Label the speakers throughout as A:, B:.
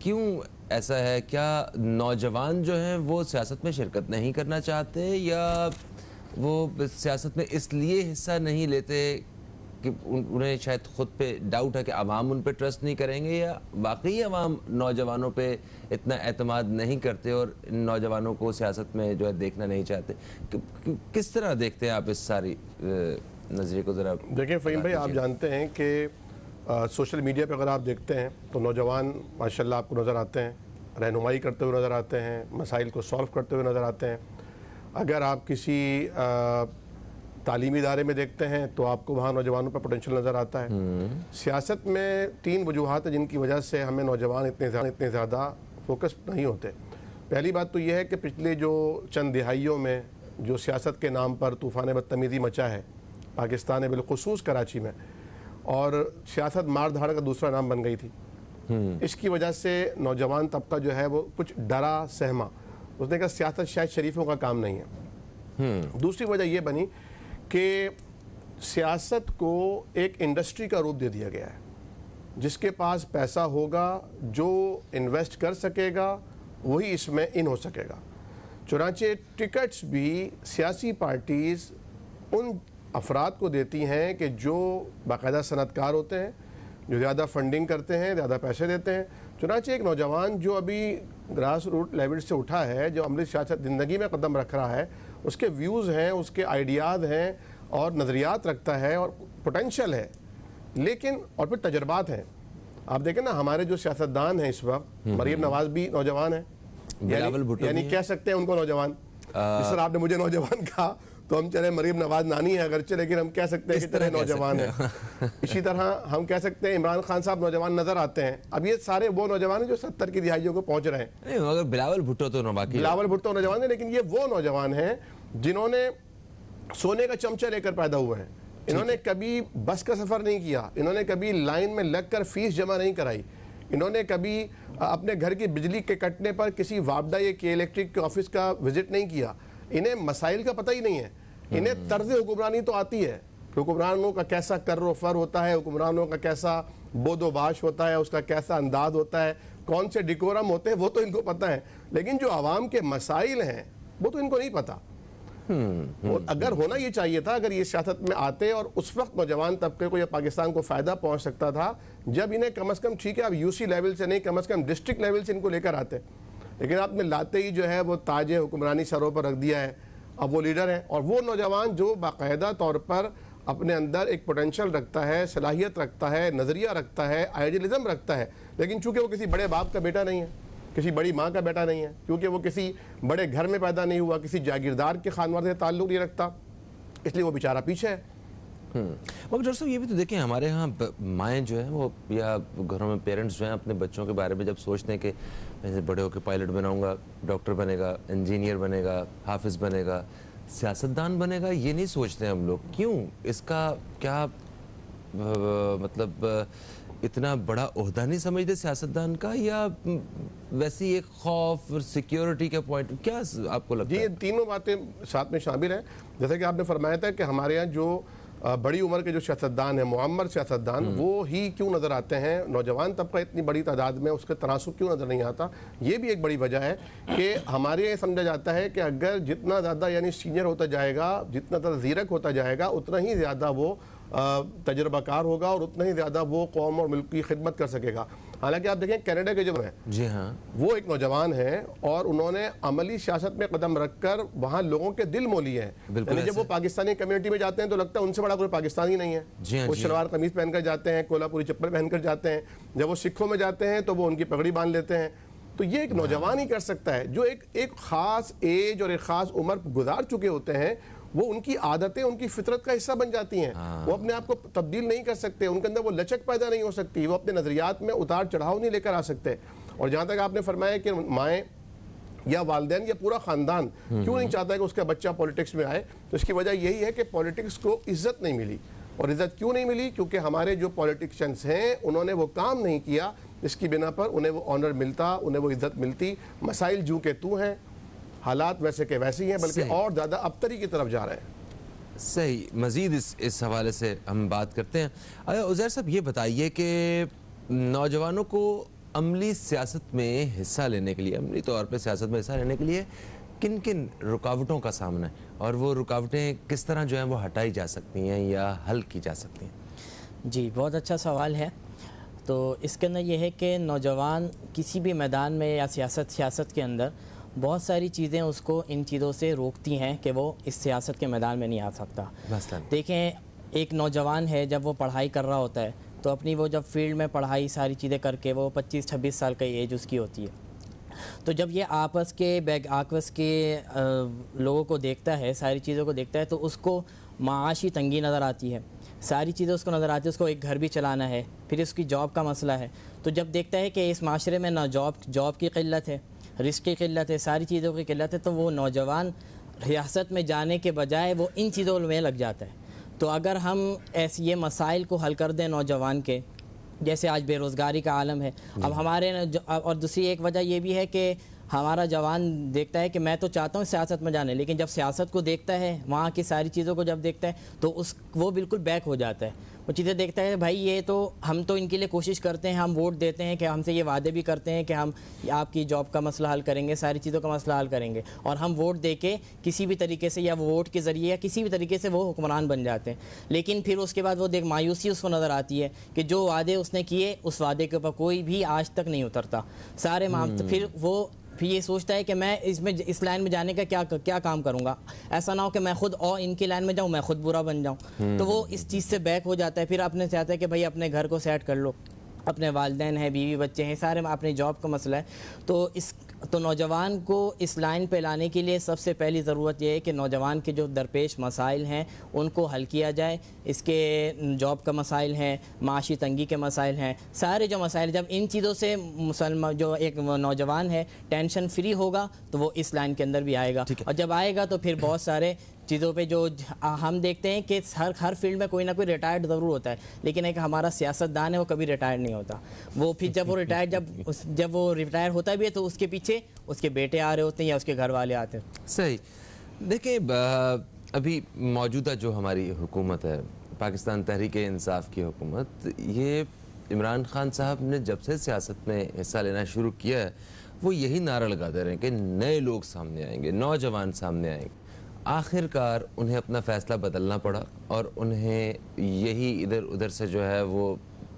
A: کیوں ایسا ہے؟ کیا نوجوان جو ہیں وہ سیاست میں شرکت نہیں کرنا چاہتے، یا وہ سیاست میں اس لیے حصہ نہیں لیتے کہ انہیں شاید خود پہ ڈاؤٹ ہے کہ عوام ان پہ ٹرسٹ نہیں کریں گے، یا واقعی عوام نوجوانوں پہ اتنا اعتماد نہیں کرتے اور ان نوجوانوں کو سیاست میں جو ہے دیکھنا نہیں چاہتے؟ کس طرح دیکھتے ہیں آپ اس ساری نظریے کو؟ ذرا
B: دیکھیں فہیم بھائی، آپ جانتے ہیں کہ سوشل میڈیا پہ اگر آپ دیکھتے ہیں تو نوجوان ماشاءاللہ آپ کو نظر آتے ہیں، رہنمائی کرتے ہوئے نظر آتے ہیں، مسائل کو سولو کرتے ہوئے نظر آتے ہیں۔ اگر آپ کسی تعلیمی ادارے میں دیکھتے ہیں تو آپ کو وہاں نوجوانوں پہ پوٹینشیل نظر آتا ہے۔ سیاست میں 3 وجوہات ہیں جن کی وجہ سے ہمیں نوجوان اتنے زیادہ فوکس نہیں ہوتے۔ پہلی بات تو یہ ہے کہ پچھلے جو چند دہائیوں میں جو سیاست کے نام پر طوفان بدتمیزی مچا ہے پاکستان میں، بالخصوص کراچی میں، اور سیاست مار دھاڑ کا دوسرا نام بن گئی تھی، اس کی وجہ سے نوجوان طبقہ جو ہے وہ کچھ ڈرا سہما، اس نے کہا سیاست شاید شریفوں کا کام نہیں ہے۔ دوسری وجہ یہ بنی کہ سیاست کو ایک انڈسٹری کا روپ دے دیا گیا ہے، جس کے پاس پیسہ ہوگا، جو انویسٹ کر سکے گا وہی اس میں ان ہو سکے گا۔ چنانچہ ٹکٹس بھی سیاسی پارٹیز ان افراد کو دیتی ہیں کہ جو باقاعدہ صنعت کار ہوتے ہیں، جو زیادہ فنڈنگ کرتے ہیں، زیادہ پیسے دیتے ہیں۔ چنانچہ ایک نوجوان جو ابھی گراس روٹ لیول سے اٹھا ہے، جو عملی سیاست زندگی میں قدم رکھ رہا ہے، اس کے ویوز ہیں، اس کے آئیڈیاز ہیں اور نظریات رکھتا ہے اور پوٹینشل ہے، لیکن اور پھر تجربات ہیں۔ آپ دیکھیں نا، ہمارے جو سیاستدان ہیں اس وقت، مریم نواز بھی نوجوان ہیں، یعنی کہہ سکتے ہیں ان کو نوجوان۔ جس طرح آپ نے مجھے نوجوان کہا تو ہم چلے مریم نواز نانی ہے اگرچہ، لیکن ہم کہہ سکتے ہیں کہ طرح نوجوان ہیں۔ اسی طرح ہم کہہ سکتے ہیں عمران خان صاحب نوجوان نظر آتے ہیں۔ اب یہ سارے وہ نوجوان ہیں جو 70 کی دہائیوں کو پہنچ رہے ہیں۔
A: مگر بلاول بھٹو تو
B: نوجوان ہیں، لیکن یہ وہ نوجوان ہیں جنہوں نے سونے کا چمچہ لے کر پیدا ہوئے ہیں۔ انہوں نے کبھی بس کا سفر نہیں کیا، انہوں نے کبھی لائن میں لگ کر فیس جمع نہیں کرائی، انہوں نے کبھی اپنے گھر کی بجلی کے کٹنے پر کسی وابڈا یا کے الیکٹرک کے آفس کا وزٹ نہیں کیا۔ انہیں مسائل کا پتہ ہی نہیں ہے، انہیں طرز حکمرانی تو آتی ہے، حکمرانوں کا کیسا کر و فر ہوتا ہے، حکمرانوں کا کیسا بود و باش ہوتا ہے، اس کا کیسا انداز ہوتا ہے، کون سے ڈیکورم ہوتے ہیں، وہ تو ان کو پتہ ہے، لیکن جو عوام کے مسائل ہیں وہ تو ان کو نہیں پتہ۔ اور اگر ہونا یہ چاہیے تھا، اگر یہ سیاست میں آتے اور اس وقت نوجوان طبقے کو یا پاکستان کو فائدہ پہنچ سکتا تھا جب انہیں کم از کم، ٹھیک ہے اب یو سی لیول سے نہیں، کم از کم ڈسٹرکٹ لیول سے ان کو لے کر آتے، لیکن آپ نے لاتے ہی جو ہے وہ تاج حکمرانی سروں پر رکھ دیا ہے۔ اب وہ لیڈر ہیں، اور وہ نوجوان جو باقاعدہ طور پر اپنے اندر ایک پوٹینشل رکھتا ہے، صلاحیت رکھتا ہے، نظریہ رکھتا ہے، آئیڈیلزم رکھتا ہے، لیکن چونکہ وہ کسی بڑے باپ کا بیٹا نہیں ہے، کسی بڑی ماں کا بیٹا نہیں ہے، کیونکہ وہ کسی بڑے گھر میں پیدا نہیں ہوا، کسی جاگیردار کے خاندان سے تعلق نہیں رکھتا، اس لیے وہ بیچارہ پیچھے ہے۔
A: مگر ڈاکٹر صاحب یہ بھی تو دیکھیں، ہمارے ہاں مائیں جو ہیں وہ یا گھروں میں پیرنٹس جو ہیں اپنے بچوں کے بارے میں جب سوچتے ہیں کہ میں بڑے ہو کے پائلٹ بناؤں گا، ڈاکٹر بنے گا، انجینئر بنے گا، حافظ بنے گا، سیاستدان بنے گا، یہ نہیں سوچتے ہیں ہم لوگ۔ کیوں؟ اس کا کیا مطلب اتنا بڑا عہدہ نہیں سمجھتے سیاستدان کا، یا ویسی ایک خوف اور سیکیورٹی کا پوائنٹ، کیا آپ کو لگتا ہے؟
B: جی، یہ تینوں باتیں ساتھ میں شامل ہیں۔ جیسا کہ آپ نے فرمایا تھا کہ ہمارے ہاں جو بڑی عمر کے جو سیاستدان ہیں، معمر سیاستدان، وہ ہی کیوں نظر آتے ہیں، نوجوان طبقہ اتنی بڑی تعداد میں اس کا تناسب کیوں نظر نہیں آتا؟ یہ بھی ایک بڑی وجہ ہے کہ ہمارے یہ سمجھا جاتا ہے کہ اگر جتنا زیادہ یعنی سینئر ہوتا جائے گا، جتنا زیادہ زیرک ہوتا جائے گا، اتنا ہی زیادہ وہ تجربہ کار ہوگا اور اتنا ہی زیادہ وہ قوم اور ملک کی خدمت کر سکے گا۔ حالانکہ آپ دیکھیں کینیڈا کے جو ہیں،
A: جی ہاں،
B: وہ ایک نوجوان ہیں اور انہوں نے عملی سیاست میں قدم رکھ کر وہاں لوگوں کے دل مو لیے ہیں۔ یعنی جب وہ پاکستانی کمیونٹی میں جاتے ہیں تو لگتا ہے ان سے بڑا کوئی پاکستانی نہیں ہے۔ وہ شلوار قمیض پہن کر جاتے ہیں، کولہاپوری چپل پہن کر جاتے ہیں۔ جب وہ سکھوں میں جاتے ہیں تو وہ ان کی پگڑی باندھ لیتے ہیں۔ تو یہ ایک نوجوان ہی کر سکتا ہے جو ایک خاص ایج اور ایک خاص عمر گزار چکے ہوتے ہیں۔ وہ ان کی عادتیں ان کی فطرت کا حصہ بن جاتی ہیں، وہ اپنے آپ کو تبدیل نہیں کر سکتے، ان کے اندر وہ لچک پیدا نہیں ہو سکتی، وہ اپنے نظریات میں اتار چڑھاؤ نہیں لے کر آ سکتے۔ اور جہاں تک آپ نے فرمایا کہ مائیں یا والدین یا پورا خاندان کیوں نہیں چاہتا ہے کہ اس کا بچہ پولیٹکس میں آئے، تو اس کی وجہ یہی ہے کہ پولیٹکس کو عزت نہیں ملی۔ اور عزت کیوں نہیں ملی؟ کیونکہ ہمارے جو پولیٹیشنز ہیں انہوں نے وہ کام نہیں کیا جس کی بنا پر انہیں وہ آنر ملتا، انہیں وہ عزت ملتی۔ مسائل جو کہ تو ہیں، حالات ویسے کہ ویسے ہی ہیں، بلکہ اور زیادہ ابتری کی طرف جا رہے ہیں۔
A: صحیح، مزید اس حوالے سے ہم بات کرتے ہیں۔ عزیر صاحب یہ بتائیے کہ نوجوانوں کو عملی سیاست میں حصہ لینے کے لیے، عملی طور پہ سیاست میں حصہ لینے کے لیے کن کن رکاوٹوں کا سامنا ہے، اور وہ رکاوٹیں کس طرح جو ہیں وہ ہٹائی جا سکتی ہیں یا حل کی جا سکتی ہیں؟
C: جی بہت اچھا سوال ہے. تو اس کے اندر یہ ہے کہ نوجوان کسی بھی میدان میں یا سیاست کے اندر بہت ساری چیزیں اس کو ان چیزوں سے روکتی ہیں کہ وہ اس سیاست کے میدان میں نہیں آ سکتا. دیکھیں ایک نوجوان ہے جب وہ پڑھائی کر رہا ہوتا ہے تو اپنی وہ جب فیلڈ میں پڑھائی ساری چیزیں کر کے وہ 25-26 سال کا ایج اس کی ہوتی ہے، تو جب یہ آپس کے لوگوں کو دیکھتا ہے، ساری چیزوں کو دیکھتا ہے، تو اس کو معاشی تنگی نظر آتی ہے، ساری چیزیں اس کو نظر آتی ہے. اس کو ایک گھر بھی چلانا ہے، پھر اس کی جاب کا مسئلہ ہے. تو جب دیکھتا ہے کہ اس معاشرے میں نہ جاب کی قلت ہے، رزق کی قلت ہے، ساری چیزوں کی قلت ہے، تو وہ نوجوان ریاست میں جانے کے بجائے وہ ان چیزوں میں لگ جاتا ہے. تو اگر ہم ایسے یہ مسائل کو حل کر دیں نوجوان کے، جیسے آج بے روزگاری کا عالم ہے، اب ہمارے اور دوسری ایک وجہ یہ بھی ہے کہ ہمارا جوان دیکھتا ہے کہ میں تو چاہتا ہوں سیاست میں جانے، لیکن جب سیاست کو دیکھتا ہے، وہاں کی ساری چیزوں کو جب دیکھتا ہے تو وہ بالکل بیک ہو جاتا ہے. وہ چیزیں دیکھتا ہے بھائی یہ تو ہم تو ان کے لیے کوشش کرتے ہیں، ہم ووٹ دیتے ہیں کہ ہم سے یہ وعدے بھی کرتے ہیں کہ ہم آپ کی جاب کا مسئلہ حل کریں گے، ساری چیزوں کا مسئلہ حل کریں گے، اور ہم ووٹ دے کے کسی بھی طریقے سے یا ووٹ کے ذریعے یا کسی بھی طریقے سے وہ حکمران بن جاتے ہیں. لیکن پھر اس کے بعد وہ مایوسی اس کو نظر آتی ہے کہ جو وعدے اس نے کیے اس وعدے کے اوپر کوئی بھی آج تک نہیں اترتا. سارے پھر وہ یہ سوچتا ہے کہ میں اس لائن میں جانے کا کیا کام کروں گا، ایسا نہ ہو کہ میں خود اور ان کی لائن میں جاؤں، میں خود برا بن جاؤں. تو وہ اس چیز سے بیک ہو جاتا ہے. پھر اپنے چاہتا ہے کہ بھائی اپنے گھر کو سیٹ کر لو، اپنے والدین ہیں، بیوی بچے ہیں، سارے اپنی جاب کا مسئلہ ہے. تو نوجوان کو اس لائن پہ لانے کے لیے سب سے پہلی ضرورت یہ ہے کہ نوجوان کے جو درپیش مسائل ہیں ان کو حل کیا جائے. اس کے جاب کا مسائل ہیں، معاشی تنگی کے مسائل ہیں، سارے جو مسائل، جب ان چیزوں سے جو ایک نوجوان ہے ٹینشن فری ہوگا تو وہ اس لائن کے اندر بھی آئے گا. اور جب آئے گا تو پھر بہت سارے چیزوں پہ جو ہم دیکھتے ہیں کہ ہر فیلڈ میں کوئی نہ کوئی ریٹائرڈ ضرور ہوتا ہے، لیکن ایک ہمارا سیاستدان ہے وہ کبھی ریٹائرڈ نہیں ہوتا. وہ پھر جب وہ ریٹائر ہوتا بھی ہے تو اس کے پیچھے اس کے بیٹے آ رہے ہوتے ہیں یا اس کے گھر والے آتے ہیں.
A: صحیح. دیکھیں ابھی موجودہ جو ہماری حکومت ہے، پاکستان تحریک انصاف کی حکومت، یہ عمران خان صاحب نے جب سے سیاست میں حصہ لینا شروع کیا ہے وہ یہی نعرہ لگاتے رہے کہ نئے لوگ سامنے آئیں گے، نوجوان سامنے آئیں گے. آخر کار انہیں اپنا فیصلہ بدلنا پڑا اور انہیں یہی ادھر ادھر سے جو ہے وہ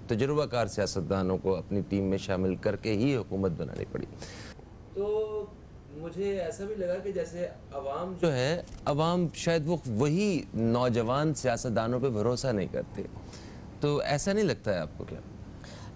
A: تجربہ کار سیاستدانوں کو اپنی ٹیم میں شامل کر کے ہی حکومت بنانی پڑی. تو مجھے ایسا بھی لگا کہ جیسے عوام جو ہے، عوام شاید وہی نوجوان سیاستدانوں پہ بھروسہ نہیں کرتے. تو ایسا نہیں لگتا ہے آپ کو کیا؟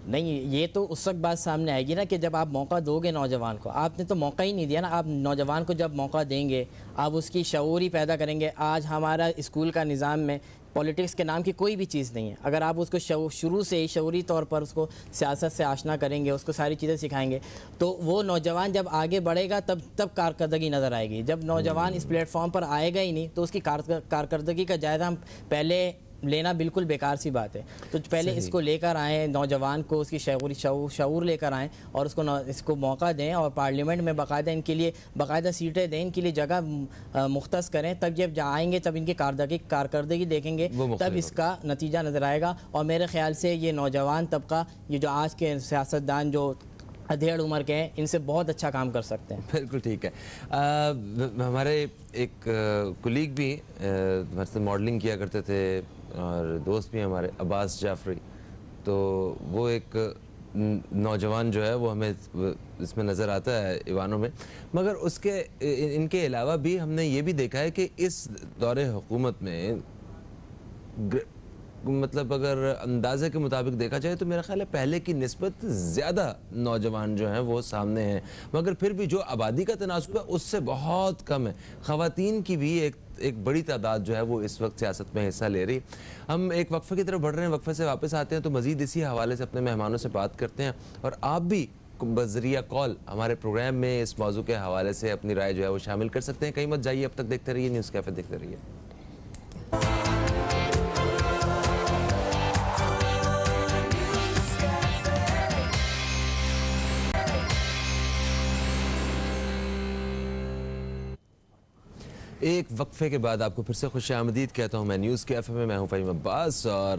C: نہیں، یہ تو اس وقت بات سامنے آئے گی نا کہ جب آپ موقع دو گے نوجوان کو. آپ نے تو موقع ہی نہیں دیا نا. آپ نوجوان کو جب موقع دیں گے، آپ اس کی شعور ہی پیدا کریں گے. آج ہمارا اسکول کا نظام میں پولیٹکس کے نام کی کوئی بھی چیز نہیں ہے. اگر آپ اس کو شروع سے ہی شعوری طور پر اس کو سیاست سے آشنا کریں گے، اس کو ساری چیزیں سکھائیں گے، تو وہ نوجوان جب آگے بڑھے گا تب کارکردگی نظر آئے گی. جب نوجوان اس پلیٹ فارم پر آئے گا ہی نہیں تو اس کی کارکردگی کا جائزہ ہم پہلے لینا بالکل بیکار سی بات ہے. تو پہلے اس کو لے کر آئیں، نوجوان کو اس کی شعور لے کر آئیں اور اس کو موقع دیں، اور پارلیمنٹ میں باقاعدہ ان کے لیے باقاعدہ سیٹیں دیں، ان کے لیے جگہ مختص کریں. تب جب آئیں گے تب ان کی کارکردگی دیکھیں گے، تب اس کا نتیجہ نظر آئے گا. اور میرے خیال سے یہ نوجوان طبقہ، یہ جو آج کے سیاستدان جو ادھیڑ عمر کے ہیں، ان سے بہت اچھا کام کر سکتے ہیں.
A: بالکل ٹھیک ہے. ہمارے ایک کولیگ بھی ہمارے سے ماڈلنگ کیا کرتے تھے اور دوست بھی ہمارے، عباس جعفری، تو وہ ایک نوجوان جو ہے وہ ہمیں اس میں نظر آتا ہے ایوانوں میں. مگر ان کے علاوہ بھی ہم نے یہ بھی دیکھا ہے کہ اس دور حکومت میں مطلب اگر اندازے کے مطابق دیکھا جائے تو میرا خیال ہے پہلے کی نسبت زیادہ نوجوان جو ہیں وہ سامنے ہیں. مگر پھر بھی جو آبادی کا تناسب ہے اس سے بہت کم ہے. خواتین کی بھی ایک بڑی تعداد جو ہے وہ اس وقت سیاست میں حصہ لے رہی. ہم ایک وقفے کی طرف بڑھ رہے ہیں، وقفے سے واپس آتے ہیں تو مزید اسی حوالے سے اپنے مہمانوں سے بات کرتے ہیں، اور آپ بھی بذریعہ کال ہمارے پروگرام میں اس موضوع کے حوالے سے اپنی رائے جو ہے وہ شامل کر سکتے ہیں. کہیں مت جائیے، اب تک دیکھتے رہیے نیوز کیفے، دیکھتے رہیے. ایک وقفے کے بعد آپ کو پھر سے خوش آمدید کہتا ہوں. میں نیوز کیفے میں ہوں فہیم عباس، اور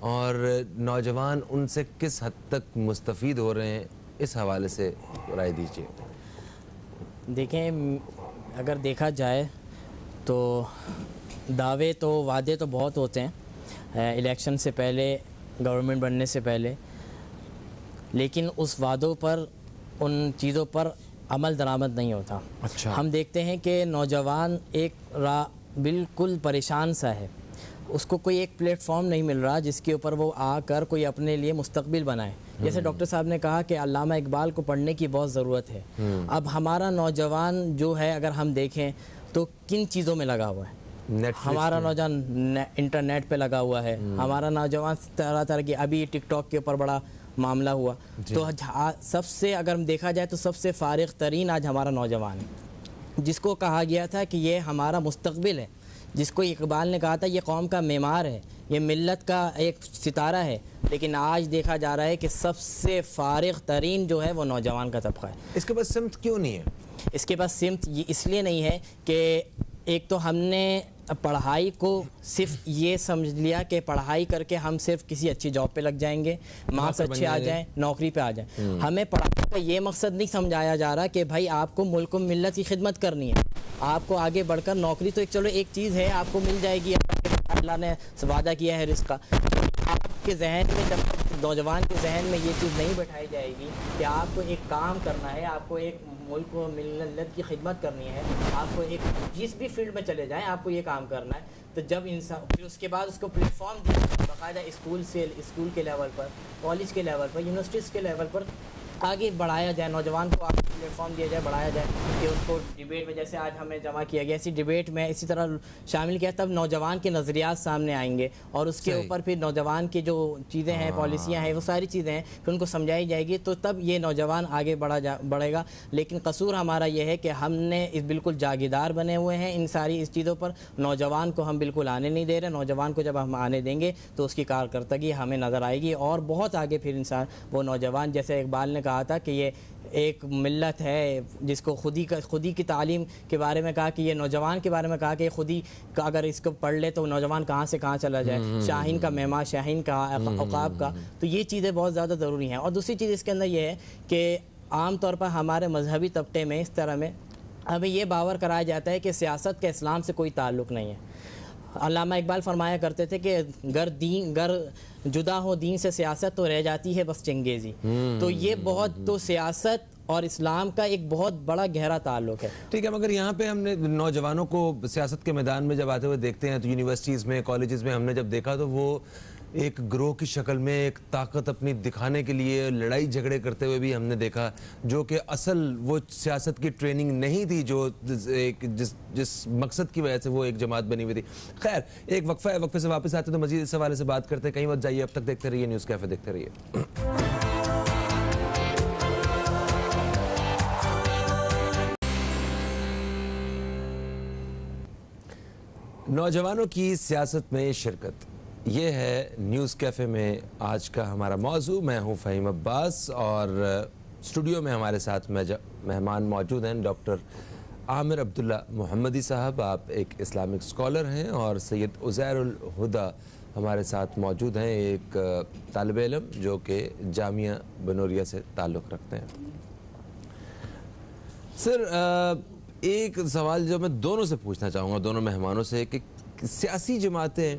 A: اور نوجوان ان سے کس حد تک مستفید ہو رہے ہیں، اس حوالے سے رائے دیجیے۔
C: دیکھیں، اگر دیکھا جائے تو دعوے تو وعدے تو بہت ہوتے ہیں الیکشن سے پہلے، گورنمنٹ بننے سے پہلے، لیکن اس وعدوں پر، ان چیزوں پر عمل درآمد نہیں ہوتا۔
A: اچھا،
C: ہم دیکھتے ہیں کہ نوجوان ایک بالکل پریشان سا ہے، اس کو کوئی ایک پلیٹ فارم نہیں مل رہا جس کے اوپر وہ آ کر کوئی اپنے لیے مستقبل بنائے۔ جیسے ڈاکٹر صاحب نے کہا کہ علامہ اقبال کو پڑھنے کی بہت ضرورت ہے۔ اب ہمارا نوجوان جو ہے، اگر ہم دیکھیں تو کن چیزوں میں لگا ہوا ہے؟ ہمارا نوجوان انٹرنیٹ پہ لگا ہوا ہے، ہمارا نوجوان طرح طرح کی، ابھی ٹک ٹاک کے اوپر بڑا معاملہ ہوا، تو سب سے اگر دیکھا جائے تو سب سے فارغ ترین آج ہمارا نوجوان ہے، جس کو کہا گیا تھا کہ یہ ہمارا مستقبل ہے، جس کو اقبال نے کہا تھا یہ قوم کا معمار ہے، یہ ملت کا ایک ستارہ ہے، لیکن آج دیکھا جا رہا ہے کہ سب سے فارغ ترین جو ہے وہ نوجوان کا طبقہ ہے۔
A: اس کے پاس سمت کیوں نہیں ہے؟
C: اس کے پاس سمت اس لیے نہیں ہے کہ ایک تو ہم نے پڑھائی کو صرف یہ سمجھ لیا کہ پڑھائی کر کے ہم صرف کسی اچھی جاب پہ لگ جائیں گے، مارکس اچھے آ جائیں، نوکری پہ آ جائیں۔ ہمیں پڑھائی کا یہ مقصد نہیں سمجھایا جا رہا کہ بھائی آپ کو ملک و ملت کی خدمت کرنی ہے، آپ کو آگے بڑھ کر نوکری تو چلو ایک چیز ہے، آپ کو مل جائے گی، اللہ نے وعدہ کیا ہے رزق کا۔ آپ کے ذہن میں، جب تک نوجوان کے ذہن میں یہ چیز نہیں بٹھائی جائے گی کہ آپ کو ایک کام کرنا ہے، آپ کو ایک ملک و ملت کی خدمت کرنی ہے، آپ کو ایک جس بھی فیلڈ میں چلے جائیں آپ کو یہ کام کرنا ہے، تو جب انسان پھر اس کے بعد اس کو پلیٹ فارم دیا باقاعدہ اسکول کے لیول پر، کالج کے لیول پر، یونیورسٹیز کے لیول پر آگے بڑھایا جائے، نوجوان کو آگے پلیٹ فارم دیا جائے، بڑھایا جائے کہ اس کو ڈیبیٹ میں، جیسے آج ہمیں جمع کیا گیا، ایسی ڈیبیٹ میں اسی طرح شامل کیا، تب نوجوان کے نظریات سامنے آئیں گے اور اس کے اوپر پھر نوجوان کی جو چیزیں ہیں، پالیسیاں ہیں، وہ ساری چیزیں ہیں پھر ان کو سمجھائی جائے گی، تو تب یہ نوجوان آگے بڑھے گا۔ لیکن قصور ہمارا یہ ہے کہ ہم نے اس بالکل جاگیدار بنے ہوئے ہیں ان ساری اس چیزوں پر، نوجوان کو ہم بالکل آنے نہیں دے رہے۔ نوجوان کو جب ہم آنے دیں گے تو اس کی کارکردگی ہمیں نظر آئے گی اور بہت آگے پھر انسان وہ نوجوان، جیسے اقبال نے کہا تھا کہ یہ ایک ملت ہے جس کو خودی کی تعلیم کے بارے میں کہا کہ یہ نوجوان کے بارے میں کہا کہ خودی کا اگر اس کو پڑھ لے تو نوجوان کہاں سے کہاں چلا جائے، شاہین کا معمار، شاہین کا عقاب کا، تو یہ چیزیں بہت زیادہ ضروری ہیں۔ اور دوسری چیز اس کے اندر یہ ہے کہ عام طور پر ہمارے مذہبی طبقے میں اس طرح میں ہمیں یہ باور کرایا جاتا ہے کہ سیاست کا اسلام سے کوئی تعلق نہیں ہے۔ علامہ اقبال فرمایا کرتے تھے کہ گر جدا ہو دین سے سیاست تو رہ جاتی ہے بس چنگیزی، تو یہ بہت تو سیاست اور اسلام کا ایک بہت بڑا گہرا تعلق ہے۔
A: ٹھیک ہے، مگر یہاں پہ ہم نے نوجوانوں کو سیاست کے میدان میں جب آتے ہوئے دیکھتے ہیں تو یونیورسٹیز میں، کالجز میں ہم نے جب دیکھا تو وہ ایک گروہ کی شکل میں ایک طاقت اپنی دکھانے کے لیے لڑائی جھگڑے کرتے ہوئے بھی ہم نے دیکھا، جو کہ اصل وہ سیاست کی ٹریننگ نہیں تھی جو جس مقصد کی وجہ سے وہ ایک جماعت بنی ہوئی تھی۔ خیر، ایک وقفہ ہے، وقفے سے واپس آتے ہیں تو مزید اس حوالے سے بات کرتے ہیں، کہیں مت جائیے، اب تک دیکھتے رہیے نیوز کیفے، دیکھتے رہیے۔ نوجوانوں کی سیاست میں شرکت، یہ ہے نیوز کیفے میں آج کا ہمارا موضوع۔ میں ہوں فہیم عباس اور اسٹوڈیو میں ہمارے ساتھ مہمان موجود ہیں ڈاکٹر عامر عبداللہ محمدی صاحب، آپ ایک اسلامک اسکالر ہیں، اور سید عزیر الہدیٰ ہمارے ساتھ موجود ہیں، ایک طالب علم جو کہ جامعہ بنوریہ سے تعلق رکھتے ہیں۔ سر، ایک سوال جو میں دونوں سے پوچھنا چاہوں گا، دونوں مہمانوں سے، کہ سیاسی جماعتیں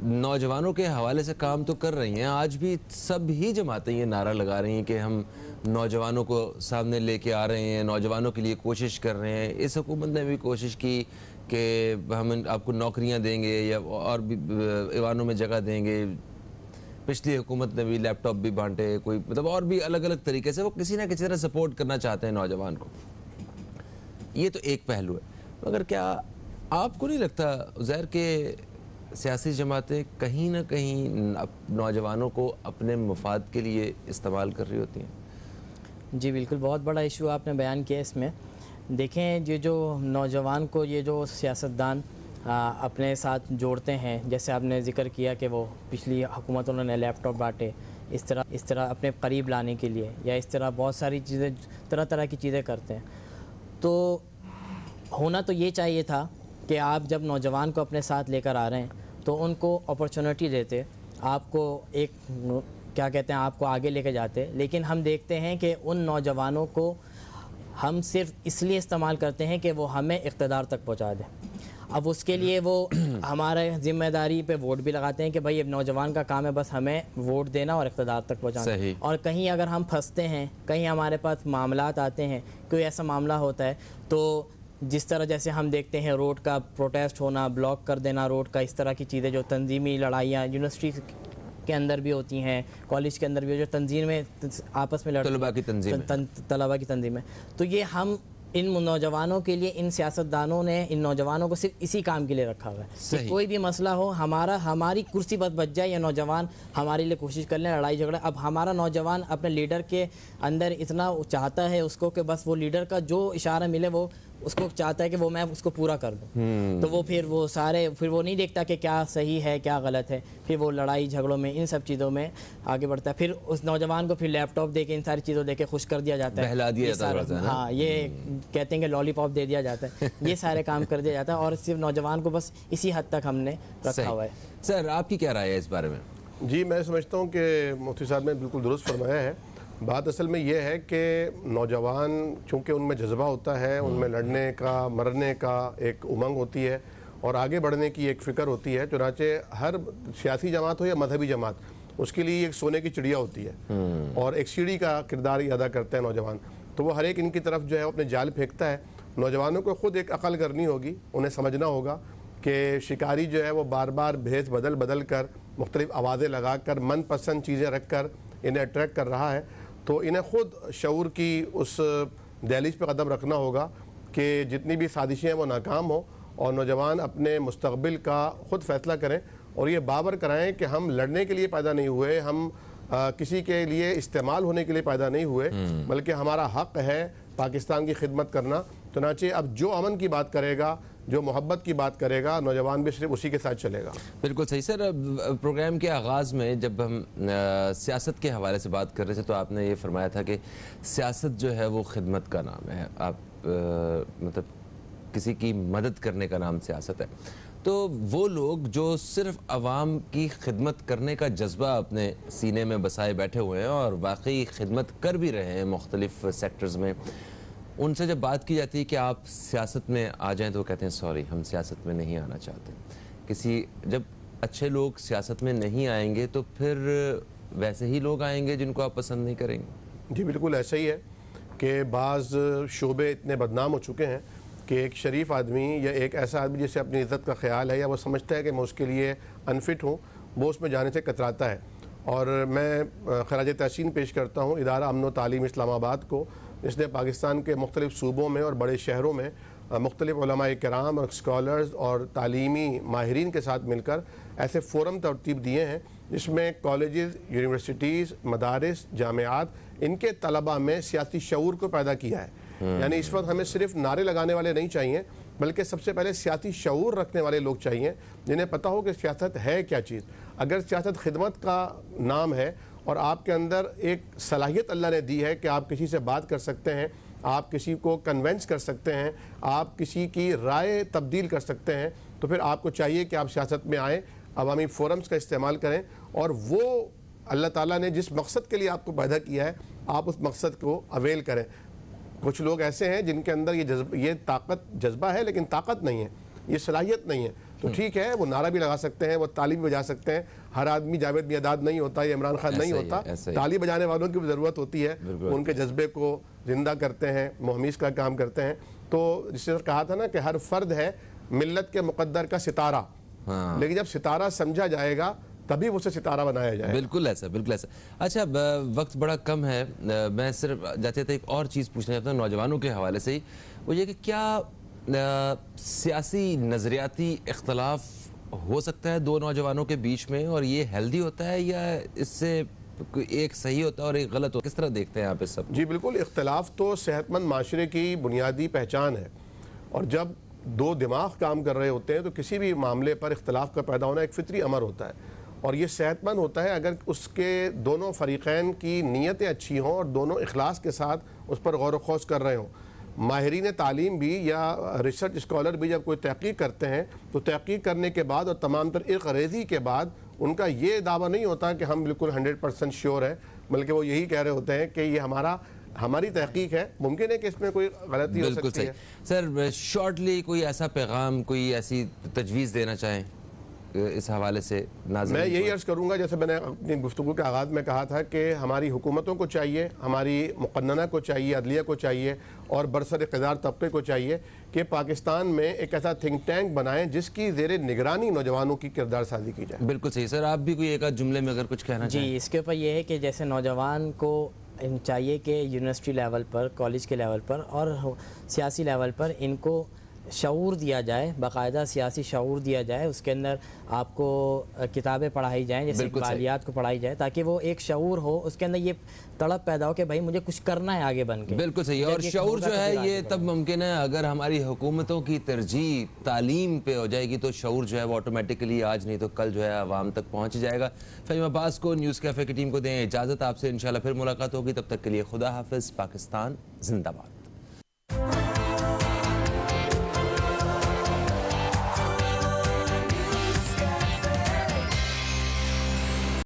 A: نوجوانوں کے حوالے سے کام تو کر رہی ہیں، آج بھی سب ہی جماعتیں یہ نعرہ لگا رہی ہیں کہ ہم نوجوانوں کو سامنے لے کے آ رہے ہیں، نوجوانوں کے لیے کوشش کر رہے ہیں۔ اس حکومت نے بھی کوشش کی کہ ہم آپ کو نوکریاں دیں گے یا اور بھی ایوانوں میں جگہ دیں گے، پچھلی حکومت نے بھی لیپ ٹاپ بھی بانٹے، کوئی مطلب اور بھی الگ الگ طریقے سے وہ کسی نہ کسی طرح سپورٹ کرنا چاہتے ہیں نوجوان کو۔ یہ تو ایک پہلو ہے، مگر کیا آپ کو نہیں لگتا عزیر کہ سیاسی جماعتیں کہیں نہ کہیں نوجوانوں کو اپنے مفاد کے لیے استعمال کر رہی ہوتی ہیں؟
C: جی بالکل، بہت بڑا ایشو آپ نے بیان کیا اس میں۔ دیکھیں، یہ جو نوجوان کو یہ جو سیاستدان اپنے ساتھ جوڑتے ہیں، جیسے آپ نے ذکر کیا کہ وہ پچھلی حکومتوں نے لیپ ٹاپ بانٹے، اس طرح اپنے قریب لانے کے لیے، یا اس طرح بہت ساری چیزیں، طرح طرح کی چیزیں کرتے ہیں، تو ہونا تو یہ چاہیے تھا کہ آپ جب نوجوان کو اپنے ساتھ لے کر آ رہے ہیں تو ان کو اپرچونٹی دیتے، آپ کو ایک کیا کہتے ہیں آپ کو آگے لے کے جاتے، لیکن ہم دیکھتے ہیں کہ ان نوجوانوں کو ہم صرف اس لیے استعمال کرتے ہیں کہ وہ ہمیں اقتدار تک پہنچا دیں۔ اب اس کے لیے وہ ہمارے ذمہ داری پہ ووٹ بھی لگاتے ہیں کہ بھائی اب نوجوان کا کام ہے بس ہمیں ووٹ دینا اور اقتدار تک پہنچانا۔ اور کہیں اگر ہم پھنستے ہیں، کہیں ہمارے پاس معاملات آتے ہیں، کوئی ایسا معاملہ ہوتا ہے تو جس طرح جیسے ہم دیکھتے ہیں روڈ کا پروٹیسٹ ہونا، بلاک کر دینا روڈ کا، اس طرح کی چیزیں جو تنظیمی لڑائیاں یونیورسٹی کے اندر بھی ہوتی ہیں، کالج کے اندر بھی جو تنظیمیں آپس میں
A: طلباء کی
C: تنظیم ہے، تو یہ ہم ان نوجوانوں کے لیے، ان سیاستدانوں نے ان نوجوانوں کو صرف اسی کام کے لیے رکھا ہوا ہے کہ کوئی بھی مسئلہ ہو ہماری کرسی بس بچ جائے، یا نوجوان ہمارے لیے کوشش کر لیں لڑائی جھگڑا۔ اب ہمارا نوجوان اپنے لیڈر کے اندر اتنا چاہتا ہے اس کو کہ بس وہ لیڈر کا جو اشارہ ملے وہ اس کو چاہتا ہے کہ وہ میں اس کو پورا کر دوں، تو وہ پھر وہ نہیں دیکھتا کہ کیا صحیح ہے کیا غلط ہے، پھر وہ لڑائی جھگڑوں میں ان سب چیزوں میں آگے بڑھتا ہے۔ پھر اس نوجوان کو پھر لیپ ٹاپ دے کے ان ساری چیزوں دے کے خوش کر دیا جاتا ہے،
A: بہلا دیا جاتا ہے،
C: ہاں یہ کہتے ہیں کہ لالی پاپ دے دیا جاتا ہے، یہ سارے کام کر دیا جاتا ہے، اور صرف نوجوان کو بس اسی حد تک ہم نے رکھا ہوا ہے۔
A: سر آپ کی کیا رائے ہے اس بارے میں؟
B: جی میں سمجھتا ہوں کہ مفتی صاحب نے بالکل درست فرمایا ہے۔ بات اصل میں یہ ہے کہ نوجوان چونکہ ان میں جذبہ ہوتا ہے، ان میں لڑنے کا مرنے کا ایک امنگ ہوتی ہے اور آگے بڑھنے کی ایک فکر ہوتی ہے، چنانچہ ہر سیاسی جماعت ہو یا مذہبی جماعت اس کے لیے ایک سونے کی چڑیا ہوتی ہے اور ایک سیڑھی کا کردار ادا کرتے ہیں نوجوان، تو وہ ہر ایک ان کی طرف جو ہے اپنے جال پھینکتا ہے۔ نوجوانوں کو خود ایک عقل کرنی ہوگی، انہیں سمجھنا ہوگا کہ شکاری جو ہے وہ بار بار بھیس بدل بدل کر مختلف آوازیں لگا کر من پسند چیزیں رکھ کر انہیں اٹریکٹ کر رہا ہے، تو انہیں خود شعور کی اس دہلیز پہ قدم رکھنا ہوگا کہ جتنی بھی سازشیں ہیں وہ ناکام ہوں اور نوجوان اپنے مستقبل کا خود فیصلہ کریں اور یہ باور کرائیں کہ ہم لڑنے کے لیے پیدا نہیں ہوئے، ہم کسی کے لیے استعمال ہونے کے لیے پیدا نہیں ہوئے، بلکہ ہمارا حق ہے پاکستان کی خدمت کرنا۔ چنانچہ اب جو امن کی بات کرے گا، جو محبت کی بات کرے گا، نوجوان بھی صرف اسی کے ساتھ چلے گا۔
A: بالکل صحیح سر۔ پروگرام کے آغاز میں جب ہم سیاست کے حوالے سے بات کر رہے تھے تو آپ نے یہ فرمایا تھا کہ سیاست جو ہے وہ خدمت کا نام ہے، آپ مطلب کسی کی مدد کرنے کا نام سیاست ہے، تو وہ لوگ جو صرف عوام کی خدمت کرنے کا جذبہ اپنے سینے میں بسائے بیٹھے ہوئے ہیں اور واقعی خدمت کر بھی رہے ہیں مختلف سیکٹرز میں، ان سے جب بات کی جاتی ہے کہ آپ سیاست میں آ جائیں تو وہ کہتے ہیں سوری ہم سیاست میں نہیں آنا چاہتے۔ جب اچھے لوگ سیاست میں نہیں آئیں گے تو پھر ویسے ہی لوگ آئیں گے جن کو آپ پسند نہیں کریں گے۔
B: جی بالکل ایسا ہی ہے کہ بعض شعبے اتنے بدنام ہو چکے ہیں کہ ایک شریف آدمی یا ایک ایسا آدمی جسے اپنی عزت کا خیال ہے یا وہ سمجھتا ہے کہ میں اس کے لیے انفٹ ہوں، وہ اس میں جانے سے کتراتا ہے۔ اور میں خراج تحسین پیش کرتا ہوں ادارہ امن و تعلیم اسلام آباد کو، جس نے پاکستان کے مختلف صوبوں میں اور بڑے شہروں میں مختلف علماء کرام اور اسکالرز اور تعلیمی ماہرین کے ساتھ مل کر ایسے فورم ترتیب دیے ہیں جس میں کالجز، یونیورسٹیز، مدارس، جامعات ان کے طلباء میں سیاسی شعور کو پیدا کیا ہے۔ یعنی اس وقت ہمیں صرف نعرے لگانے والے نہیں چاہیے، بلکہ سب سے پہلے سیاسی شعور رکھنے والے لوگ چاہیے جنہیں پتہ ہو کہ سیاست ہے کیا چیز۔ اگر سیاست خدمت کا نام ہے اور آپ کے اندر ایک صلاحیت اللہ نے دی ہے کہ آپ کسی سے بات کر سکتے ہیں، آپ کسی کو کنونس کر سکتے ہیں، آپ کسی کی رائے تبدیل کر سکتے ہیں، تو پھر آپ کو چاہیے کہ آپ سیاست میں آئیں، عوامی فورمز کا استعمال کریں اور وہ اللہ تعالیٰ نے جس مقصد کے لیے آپ کو پیدا کیا ہے آپ اس مقصد کو اویل کریں۔ کچھ لوگ ایسے ہیں جن کے اندر یہ جذبہ ہے لیکن طاقت نہیں ہے، یہ صلاحیت نہیں ہے، تو ٹھیک ہے وہ نعرہ بھی لگا سکتے ہیں، وہ تالی بھی بجا سکتے ہیں۔ ہر آدمی جاوید میرداد نہیں ہوتا یا عمران خان نہیں ہوتا، تالی بجانے والوں کی بھی ضرورت ہوتی ہے، ان کے جذبے کو زندہ کرتے ہیں، محمیز کا کام کرتے ہیں۔ تو جس سے کہا تھا نا کہ ہر فرد ہے ملت کے مقدر کا ستارہ، لیکن جب ستارہ سمجھا جائے گا تبھی اسے ستارہ بنایا جائے۔
A: بالکل ایسا، بالکل ایسا۔ اچھا وقت بڑا کم ہے، میں صرف جاتے تھے ایک اور چیز پوچھنا چاہتا ہوں نوجوانوں کے حوالے سے ہی، وہ یہ کہ کیا سیاسی نظریاتی اختلاف ہو سکتا ہے دو نوجوانوں کے بیچ میں اور یہ ہیلدی ہوتا ہے یا اس سے ایک صحیح ہوتا ہے اور ایک غلط ہوتا ہے؟ کس طرح دیکھتے ہیں آپ اس سب؟
B: جی بالکل، اختلاف تو صحت مند معاشرے کی بنیادی پہچان ہے، اور جب دو دماغ کام کر رہے ہوتے ہیں تو کسی بھی معاملے پر اختلاف کا پیدا ہونا ایک فطری امر ہوتا ہے، اور یہ صحت مند ہوتا ہے اگر اس کے دونوں فریقین کی نیتیں اچھی ہوں اور دونوں اخلاص کے ساتھ اس پر غور و خوض کر رہے ہوں۔ ماہرین تعلیم بھی یا ریسرچ اسکالر بھی جب کوئی تحقیق کرتے ہیں تو تحقیق کرنے کے بعد اور تمام تر ارق ریزی کے بعد ان کا یہ دعویٰ نہیں ہوتا کہ ہم بالکل 100% شیور ہیں، بلکہ وہ یہی کہہ رہے ہوتے ہیں کہ یہ ہماری تحقیق ہے، ممکن ہے کہ اس میں کوئی غلطی ہو
A: بالکل
B: سکتی ہے۔
A: سر شارٹلی کوئی ایسا پیغام، کوئی ایسی تجویز دینا چاہیں اس حوالے سے ناظرین؟
B: میں یہی عرض کروں گا، جیسے میں نے اپنی گفتگو کے آغاز میں کہا تھا کہ ہماری حکومتوں کو چاہیے، ہماری مقننہ کو چاہیے، عدلیہ کو چاہیے اور برسر اقتدار طبقے کو چاہیے کہ پاکستان میں ایک ایسا تھنک ٹینک بنائیں جس کی زیر نگرانی نوجوانوں کی کردار سازی کی جائے۔
A: بالکل صحیح سر، آپ بھی کوئی ایک آدھ جملے میں اگر کچھ کہنا چاہیں؟
C: جی، اس کے اوپر یہ ہے کہ جیسے نوجوان کو چاہیے کہ یونیورسٹی لیول پر، کالج کے لیول پر اور سیاسی لیول پر ان کو شعور دیا جائے، باقاعدہ سیاسی شعور دیا جائے، اس کے اندر آپ کو کتابیں پڑھائی جائیں، جیسے اقبالیات کو پڑھائی جائے، تاکہ وہ ایک شعور ہو، اس کے اندر یہ تڑپ پیدا ہو کہ بھائی مجھے کچھ کرنا ہے آگے بن کے۔
A: بالکل صحیح، اور شعور جو ہے یہ تب ممکن ہے اگر ہماری حکومتوں کی ترجیح تعلیم پہ ہو جائے گی، تو شعور جو ہے وہ آٹومیٹکلی آج نہیں تو کل جو ہے عوام تک پہنچ جائے گا۔ فہیم عباس کو، نیوز کیفے کی ٹیم کو دیں اجازت، آپ سے انشاءاللہ پھر ملاقات ہوگی، تب تک کے لیے خدا حافظ، پاکستان زندہ باد۔